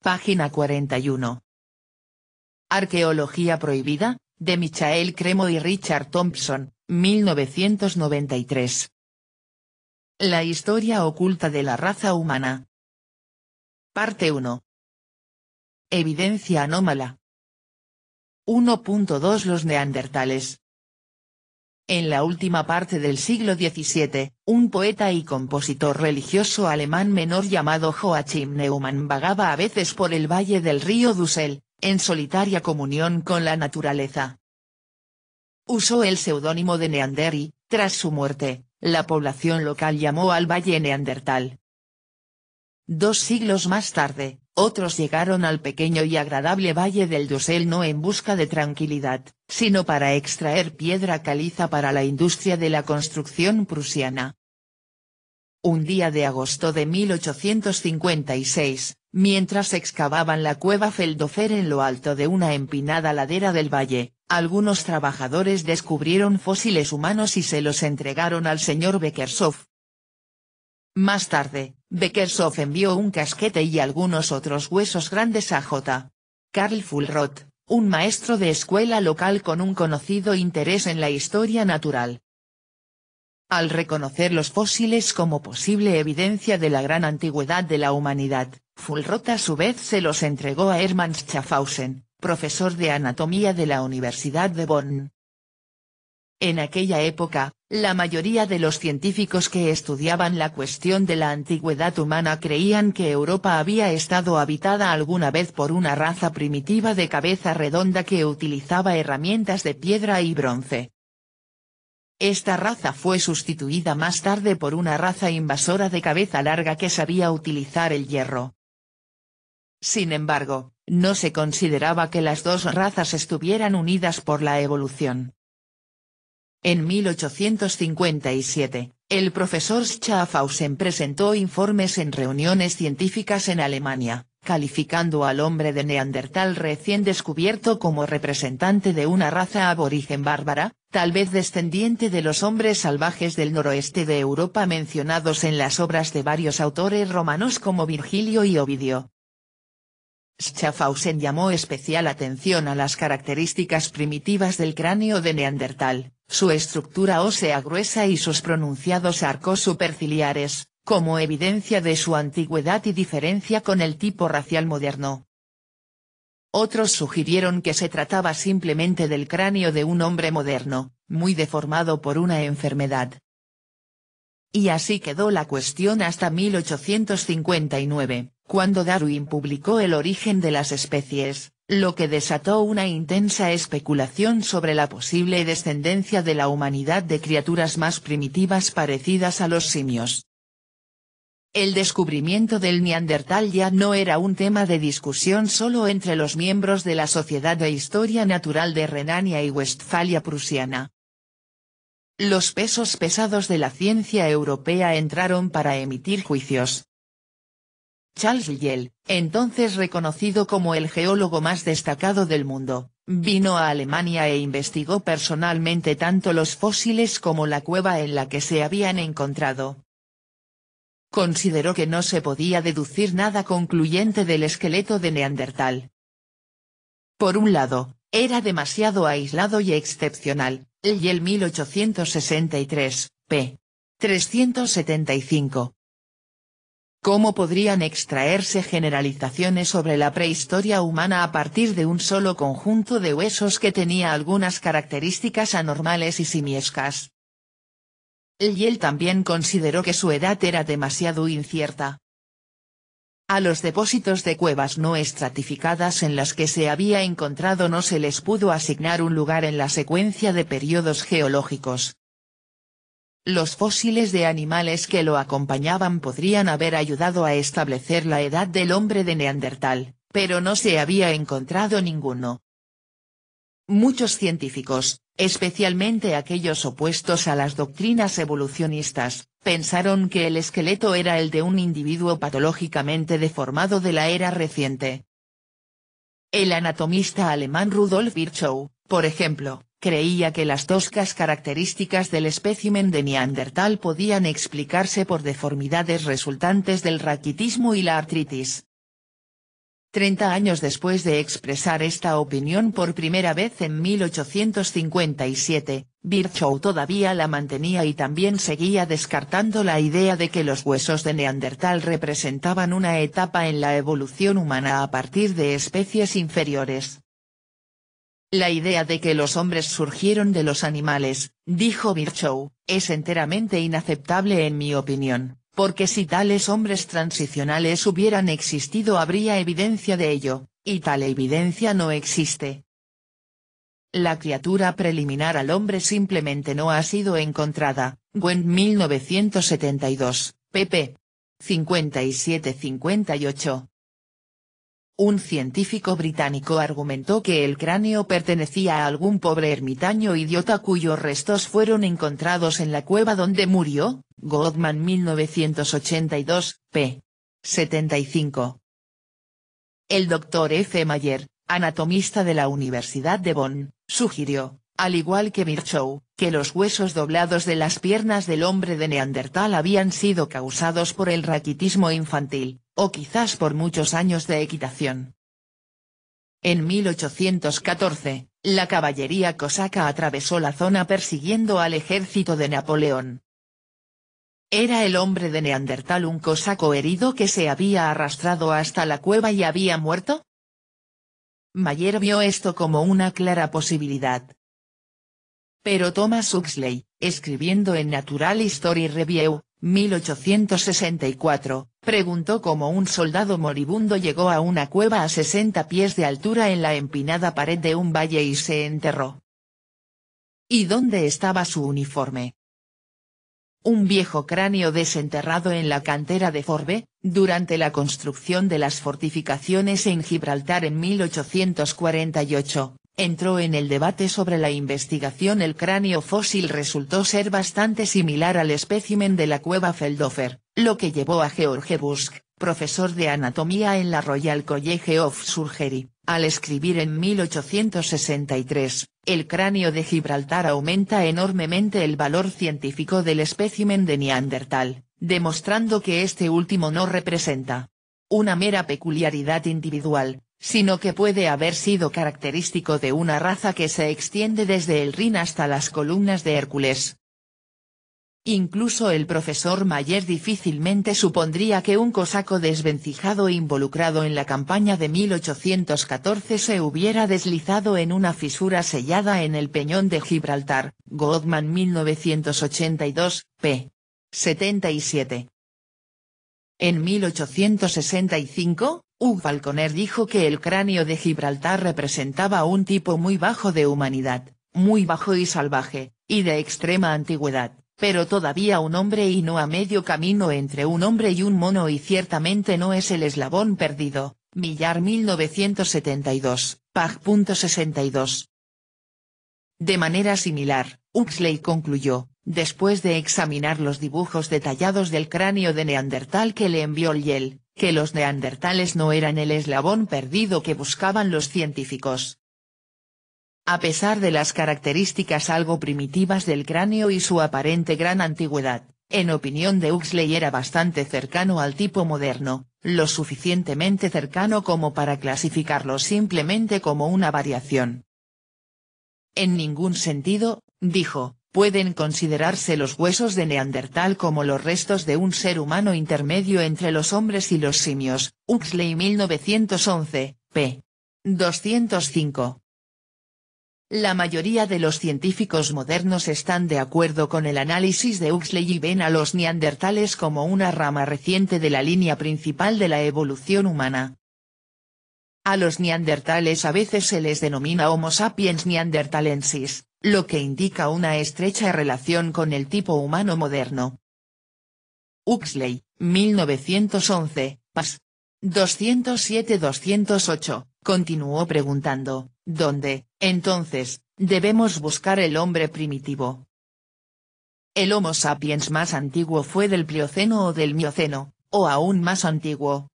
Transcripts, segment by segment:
Página 41. Arqueología prohibida, de Michael Cremo y Richard Thompson, 1993. La historia oculta de la raza humana. Parte 1. Evidencia anómala. 1.2 Los neandertales. En la última parte del siglo XVII, un poeta y compositor religioso alemán menor llamado Joachim Neumann vagaba a veces por el valle del río Dussel, en solitaria comunión con la naturaleza. Usó el seudónimo de Neander y, tras su muerte, la población local llamó al valle Neandertal. 2 siglos más tarde, otros llegaron al pequeño y agradable valle del Dussel no en busca de tranquilidad, sino para extraer piedra caliza para la industria de la construcción prusiana. Un día de agosto de 1856, mientras excavaban la cueva Feldhofer en lo alto de una empinada ladera del valle, algunos trabajadores descubrieron fósiles humanos y se los entregaron al señor Beckershoff. Más tarde, Beckershoff envió un casquete y algunos otros huesos grandes a J. Karl Fuhlrott, un maestro de escuela local con un conocido interés en la historia natural. Al reconocer los fósiles como posible evidencia de la gran antigüedad de la humanidad, Fuhlrott a su vez se los entregó a Hermann Schaffhausen, profesor de anatomía de la Universidad de Bonn. En aquella época, la mayoría de los científicos que estudiaban la cuestión de la antigüedad humana creían que Europa había estado habitada alguna vez por una raza primitiva de cabeza redonda que utilizaba herramientas de piedra y bronce. Esta raza fue sustituida más tarde por una raza invasora de cabeza larga que sabía utilizar el hierro. Sin embargo, no se consideraba que las dos razas estuvieran unidas por la evolución. En 1857, el profesor Schaffhausen presentó informes en reuniones científicas en Alemania, calificando al hombre de Neandertal recién descubierto como representante de una raza aborigen bárbara, tal vez descendiente de los hombres salvajes del noroeste de Europa mencionados en las obras de varios autores romanos como Virgilio y Ovidio. Schaffhausen llamó especial atención a las características primitivas del cráneo de Neandertal, su estructura ósea gruesa y sus pronunciados arcos superciliares, como evidencia de su antigüedad y diferencia con el tipo racial moderno. Otros sugirieron que se trataba simplemente del cráneo de un hombre moderno, muy deformado por una enfermedad. Y así quedó la cuestión hasta 1859, cuando Darwin publicó El origen de las especies, lo que desató una intensa especulación sobre la posible descendencia de la humanidad de criaturas más primitivas parecidas a los simios. El descubrimiento del Neandertal ya no era un tema de discusión solo entre los miembros de la Sociedad de Historia Natural de Renania y Westfalia prusiana. Los pesos pesados de la ciencia europea entraron para emitir juicios. Charles Lyell, entonces reconocido como el geólogo más destacado del mundo, vino a Alemania e investigó personalmente tanto los fósiles como la cueva en la que se habían encontrado. Consideró que no se podía deducir nada concluyente del esqueleto de Neandertal. Por un lado, era demasiado aislado y excepcional. Lyell 1863, p. 375. ¿Cómo podrían extraerse generalizaciones sobre la prehistoria humana a partir de un solo conjunto de huesos que tenía algunas características anormales y simiescas? Lyell también consideró que su edad era demasiado incierta. A los depósitos de cuevas no estratificadas en las que se había encontrado no se les pudo asignar un lugar en la secuencia de periodos geológicos. Los fósiles de animales que lo acompañaban podrían haber ayudado a establecer la edad del hombre de Neandertal, pero no se había encontrado ninguno. Muchos científicos, especialmente aquellos opuestos a las doctrinas evolucionistas, pensaron que el esqueleto era el de un individuo patológicamente deformado de la era reciente. El anatomista alemán Rudolf Virchow, por ejemplo, creía que las toscas características del espécimen de Neandertal podían explicarse por deformidades resultantes del raquitismo y la artritis. 30 años después de expresar esta opinión por primera vez en 1857, Virchow todavía la mantenía y también seguía descartando la idea de que los huesos de Neandertal representaban una etapa en la evolución humana a partir de especies inferiores. La idea de que los hombres surgieron de los animales, dijo Virchow, es enteramente inaceptable en mi opinión, porque si tales hombres transicionales hubieran existido habría evidencia de ello, y tal evidencia no existe. La criatura preliminar al hombre simplemente no ha sido encontrada. Gwen 1972, pp. 57-58. Un científico británico argumentó que el cráneo pertenecía a algún pobre ermitaño idiota cuyos restos fueron encontrados en la cueva donde murió. Goldman 1982, p. 75. El Dr. F. Mayer, anatomista de la Universidad de Bonn, sugirió, al igual que Virchow, que los huesos doblados de las piernas del hombre de Neandertal habían sido causados por el raquitismo infantil, o quizás por muchos años de equitación. En 1814, la caballería cosaca atravesó la zona persiguiendo al ejército de Napoleón. ¿Era el hombre de Neandertal un cosaco herido que se había arrastrado hasta la cueva y había muerto? Mayer vio esto como una clara posibilidad. Pero Thomas Huxley, escribiendo en Natural History Review, 1864, preguntó cómo un soldado moribundo llegó a una cueva a 60 pies de altura en la empinada pared de un valle y se enterró. ¿Y dónde estaba su uniforme? Un viejo cráneo desenterrado en la cantera de Forbe, durante la construcción de las fortificaciones en Gibraltar en 1848. Entró en el debate sobre la investigación. El cráneo fósil resultó ser bastante similar al espécimen de la cueva Feldhofer, lo que llevó a George Busk, profesor de anatomía en la Royal College of Surgery, al escribir en 1863, el cráneo de Gibraltar aumenta enormemente el valor científico del espécimen de Neandertal, demostrando que este último no representa una mera peculiaridad individual, sino que puede haber sido característico de una raza que se extiende desde el Rin hasta las columnas de Hércules. Incluso el profesor Mayer difícilmente supondría que un cosaco desvencijado involucrado en la campaña de 1814 se hubiera deslizado en una fisura sellada en el peñón de Gibraltar. Goldman 1982, p. 77. En 1865, Hugh Falconer dijo que el cráneo de Gibraltar representaba un tipo muy bajo de humanidad, muy bajo y salvaje, y de extrema antigüedad, pero todavía un hombre y no a medio camino entre un hombre y un mono y ciertamente no es el eslabón perdido. Millar 1972, pag.62. De manera similar, Huxley concluyó, después de examinar los dibujos detallados del cráneo de Neandertal que le envió Lyell, que los neandertales no eran el eslabón perdido que buscaban los científicos. A pesar de las características algo primitivas del cráneo y su aparente gran antigüedad, en opinión de Huxley era bastante cercano al tipo moderno, lo suficientemente cercano como para clasificarlo simplemente como una variación. En ningún sentido, dijo, pueden considerarse los huesos de Neandertal como los restos de un ser humano intermedio entre los hombres y los simios. Huxley 1911, p. 205. La mayoría de los científicos modernos están de acuerdo con el análisis de Huxley y ven a los neandertales como una rama reciente de la línea principal de la evolución humana. A los neandertales a veces se les denomina Homo sapiens neanderthalensis, lo que indica una estrecha relación con el tipo humano moderno. Huxley, 1911, pas. 207-208, continuó preguntando, ¿dónde, entonces, debemos buscar el hombre primitivo? ¿El Homo sapiens más antiguo fue del Plioceno o del Mioceno, o aún más antiguo?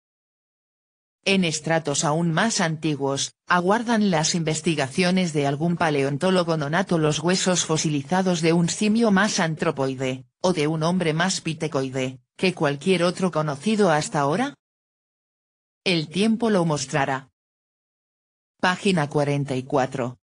En estratos aún más antiguos, aguardan las investigaciones de algún paleontólogo nonato los huesos fosilizados de un simio más antropoide, o de un hombre más pitecoide, que cualquier otro conocido hasta ahora. El tiempo lo mostrará. Página 44.